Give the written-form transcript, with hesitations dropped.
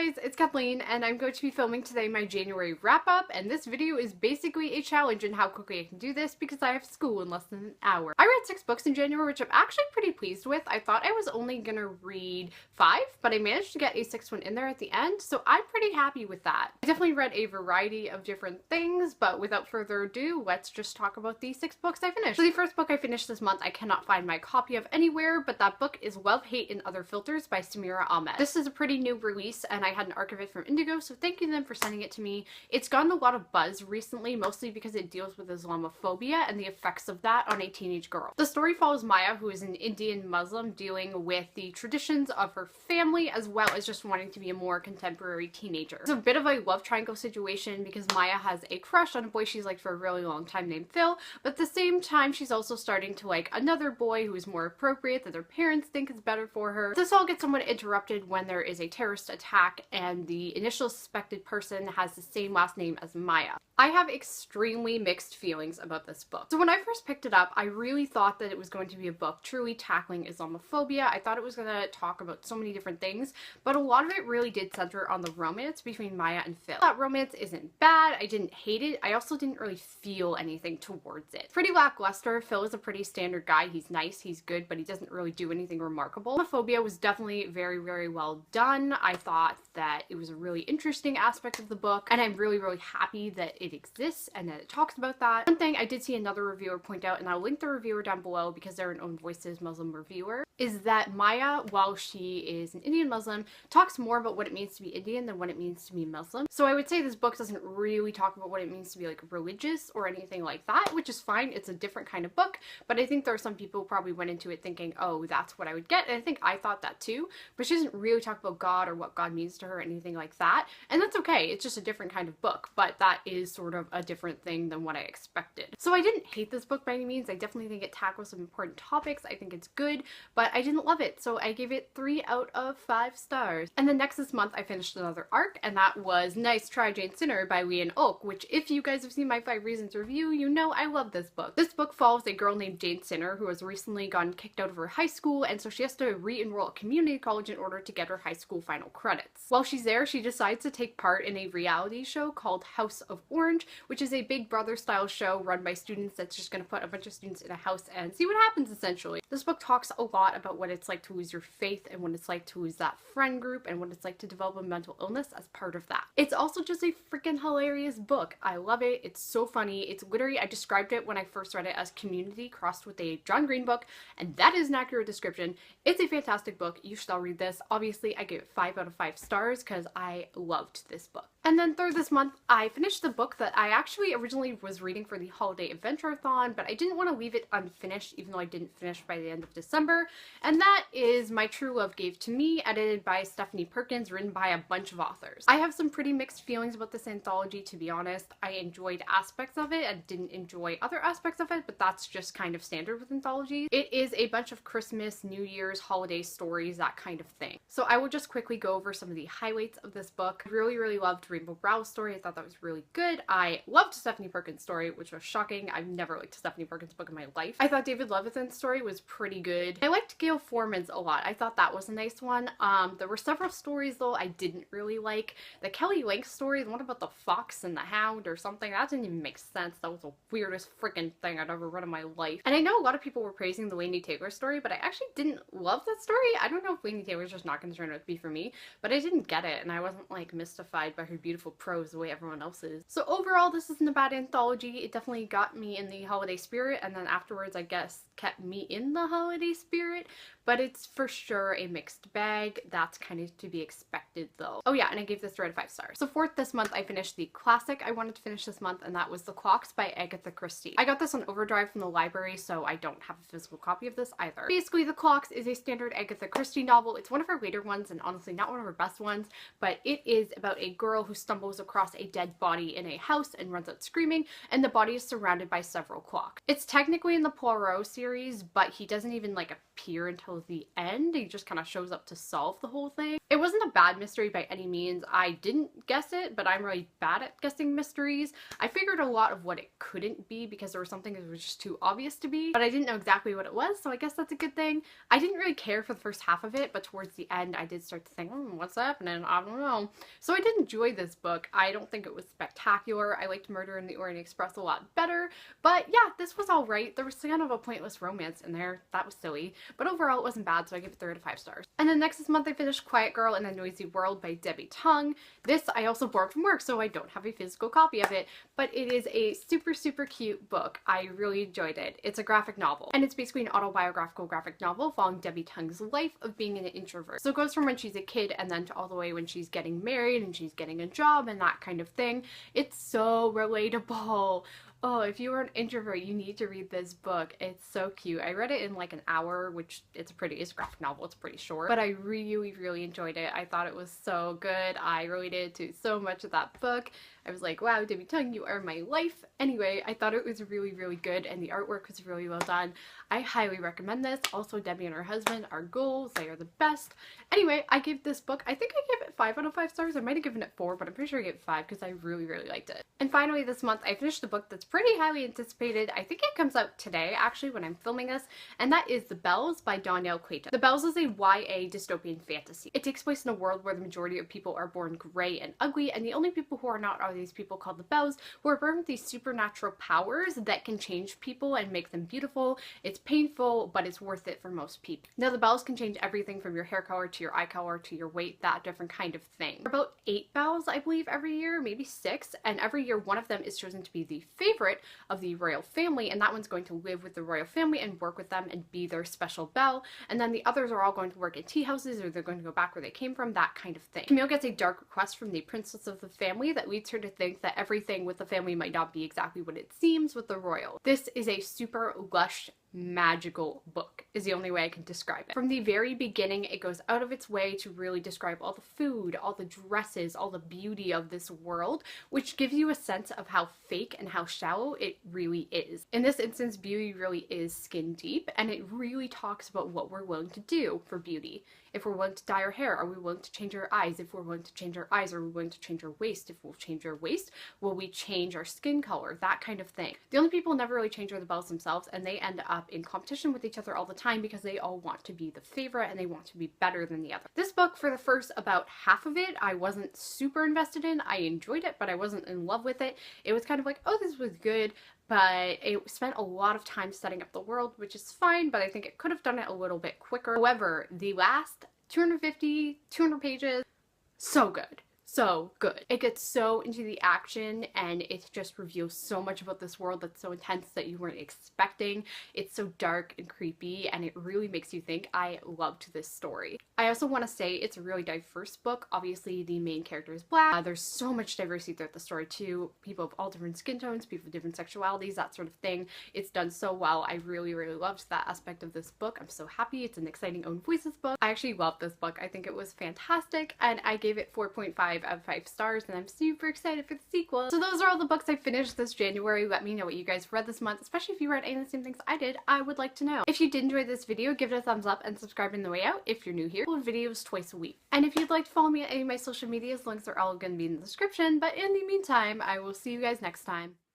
guys, it's Kathleen and I'm going to be filming today my January wrap up, and this video is basically a challenge in how quickly I can do this because I have school in less than an hour. I read 6 books in January, which I'm actually pretty pleased with. I thought I was only gonna read 5, but I managed to get a 6th one in there at the end, so I'm pretty happy with that. I definitely read a variety of different things, but without further ado, let's just talk about the 6 books I finished. So the first book I finished this month I cannot find my copy of anywhere, but that book is Love, Hate, and Other Filters by Samira Ahmed. This is a pretty new release and I had an arc of it from Indigo, so thank you them for sending it to me. It's gotten a lot of buzz recently, mostly because it deals with Islamophobia and the effects of that on a teenage girl. The story follows Maya, who is an Indian Muslim, dealing with the traditions of her family as well as just wanting to be a more contemporary teenager. It's a bit of a love triangle situation because Maya has a crush on a boy she's liked for a really long time named Phil, but at the same time she's also starting to like another boy who is more appropriate that their parents think is better for her. This all gets somewhat interrupted when there is a terrorist attack and the initial suspected person has the same last name as Maya. I have extremely mixed feelings about this book. So when I first picked it up, I really thought that it was going to be a book truly tackling Islamophobia. I thought it was going to talk about so many different things, but a lot of it really did center on the romance between Maya and Phil. That romance isn't bad, I didn't hate it, I also didn't really feel anything towards it. Pretty lackluster. Phil is a pretty standard guy, he's nice, he's good, but he doesn't really do anything remarkable. Islamophobia was definitely very, very well done. I thought that it was a really interesting aspect of the book, and I'm really, really happy that it exists and that it talks about that. One thing I did see another reviewer point out, and I'll link the reviewer down below because they're an Own Voices Muslim reviewer, is that Maya, while she is an Indian Muslim, talks more about what it means to be Indian than what it means to be Muslim. So I would say this book doesn't really talk about what it means to be like religious or anything like that, which is fine. It's a different kind of book, but I think there are some people who probably went into it thinking, oh, that's what I would get, and I think I thought that too, but she doesn't really talk about God or what God means to her or anything like that, and that's okay. It's just a different kind of book, but that is sort of a different thing than what I expected. So I didn't hate this book by any means. I definitely think it tackles some important topics. I think it's good, but I didn't love it, so I gave it 3 out of 5 stars. And then next this month I finished another arc, and that was Nice Try Jade Sinner by Leanne Oak, which if you guys have seen my 5 Reasons review, you know I love this book. This book follows a girl named Jade Sinner who has recently gotten kicked out of her high school, and so she has to re-enroll at community college in order to get her high school final credits. While she's there, she decides to take part in a reality show called House of Orange, which is a Big Brother style show run by students that's just going to put a bunch of students in a house and see what happens essentially. This book talks a lot about what it's like to lose your faith and what it's like to lose that friend group and what it's like to develop a mental illness as part of that. It's also just a freaking hilarious book. I love it. It's so funny. It's literally, I described it when I first read it as community crossed with a John Green book, and that is an accurate description. It's a fantastic book. You should all read this. Obviously, I gave it 5 out of 5 stars because I loved this book. And then third this month, I finished the book that I actually originally was reading for the Holiday Adventure-a-thon, but I didn't want to leave it unfinished, even though I didn't finish by the end of December, and that is My True Love Gave to Me, edited by Stephanie Perkins, written by a bunch of authors. I have some pretty mixed feelings about this anthology, to be honest. I enjoyed aspects of it, I didn't enjoy other aspects of it, but that's just kind of standard with anthologies. It is a bunch of Christmas, New Year's, holiday stories, that kind of thing. So I will just quickly go over some of the highlights of this book. I really, really loved Rainbow Brow's story. I thought that was really good. I loved Stephanie Perkins' story, which was shocking. I've never liked a Stephanie Perkins book in my life. I thought David Levithan's story was pretty good. I liked Gail Foreman's a lot. I thought that was a nice one. There were several stories though I didn't really like. The Kelly Link story, the one about the fox and the hound or something, that didn't even make sense. That was the weirdest freaking thing I'd ever read in my life. And I know a lot of people were praising the Laini Taylor story, but I actually didn't love that story. I don't know if Laini Taylor's just not going to turn out to be for me, but I didn't get it, and I wasn't like mystified by her beautiful prose the way everyone else is. So overall, this isn't a bad anthology. It definitely got me in the holiday spirit, and then afterwards I guess kept me in the holiday spirit, but it's for sure a mixed bag. That's kind of to be expected though. Oh yeah, and I gave this 3 out of 5 stars. So fourth this month I finished the classic I wanted to finish this month, and that was The Clocks by Agatha Christie. I got this on Overdrive from the library, so I don't have a physical copy of this either. Basically, The Clocks is a standard Agatha Christie novel. It's one of her later ones and honestly not one of her best ones, but it is about a girl who stumbles across a dead body in a house and runs out screaming, and the body is surrounded by several clocks. It's technically in the Poirot series, but he doesn't even like appear until the end. He just kind of shows up to solve the whole thing. It wasn't a bad mystery by any means. I didn't guess it, but I'm really bad at guessing mysteries. I figured a lot of what it couldn't be because there was something that was just too obvious to be, but I didn't know exactly what it was, so I guess that's a good thing. I didn't really care for the first half of it, but towards the end I did start to think, what's happening? I don't know. So I did enjoy this book. I don't think it was spectacular. I liked Murder in the Orient Express a lot better, but yeah, this was alright. There was kind of a pointless romance in there. That was silly, but overall it wasn't bad, so I give it 3 out of 5 stars. And then next this month I finished Quiet Girl in a Noisy World by Debbie Tung. This I also borrowed from work, so I don't have a physical copy of it, but it is a super cute book. I really enjoyed it. It's a graphic novel, and it's basically an autobiographical graphic novel following Debbie Tung's life of being an introvert. So it goes from when she's a kid and then to all the way when she's getting married and she's getting a job and that kind of thing. It's so relatable. Oh, if you are an introvert, you need to read this book. It's so cute. I read it in like an hour, which it's a graphic novel, it's pretty short, but I really enjoyed it. I thought it was so good. I related to so much of that book. I was like, wow, Debbie Tung, you are my life. Anyway, I thought it was really good, and the artwork was really well done. I highly recommend this. Also, Debbie and her husband are goals. They are the best. Anyway, I gave this book, I think I gave it 5 out of 5 stars. I might have given it 4, but I'm pretty sure I gave it 5 because I really liked it. And finally, this month, I finished a book that's pretty highly anticipated. I think it comes out today, actually, when I'm filming this, and that is The Bells by Danielle Clayton. The Bells is a YA dystopian fantasy. It takes place in a world where the majority of people are born gray and ugly, and the only people who are not are these people called the Bells, who are born with these supernatural powers that can change people and make them beautiful. It's painful, but it's worth it for most people. Now, the Bells can change everything from your hair color to your eye color to your weight, that different kind of thing. There are about 8 Bells, I believe, every year, maybe 6, and every year one of them is chosen to be the favorite of the royal family, and that one's going to live with the royal family and work with them and be their special belle, and then the others are all going to work in tea houses, or they're going to go back where they came from, that kind of thing. Camille gets a dark request from the princess of the family that leads her to think that everything with the family might not be exactly what it seems with the royal. This is a super lush, magical book is the only way I can describe it. From the very beginning, it goes out of its way to really describe all the food, all the dresses, all the beauty of this world, which gives you a sense of how fake and how shallow it really is. In this instance, beauty really is skin deep, and it really talks about what we're willing to do for beauty. If we're willing to dye our hair, are we willing to change our eyes? If we're willing to change our eyes, are we willing to change our waist? If we'll change our waist, will we change our skin color? That kind of thing. The only people who never really change are the Bells themselves, and they end up in competition with each other all the time because they all want to be the favorite and they want to be better than the other. This book, for the first about half of it, I wasn't super invested in. I enjoyed it, but I wasn't in love with it. It was kind of like, oh, this was good, but it spent a lot of time setting up the world, which is fine, but I think it could have done it a little bit quicker. However, the last 200 pages, so good. So good. It gets so into the action, and it just reveals so much about this world that's so intense that you weren't expecting. It's so dark and creepy, and it really makes you think. I loved this story. I also want to say it's a really diverse book. Obviously, the main character is Black. There's so much diversity throughout the story too. People of all different skin tones, people of different sexualities, that sort of thing. It's done so well. I really loved that aspect of this book. I'm so happy. It's an exciting own voices book. I actually loved this book. I think it was fantastic, and I gave it 4.5 out of 5 stars, and I'm super excited for the sequel. So those are all the books I finished this January. Let me know what you guys read this month, especially if you read any of the same things I did. I would like to know. If you did enjoy this video, give it a thumbs up and subscribe on the way out if you're new here. Full videos twice a week. And if you'd like to follow me on any of my social medias, links are all going to be in the description. But in the meantime, I will see you guys next time.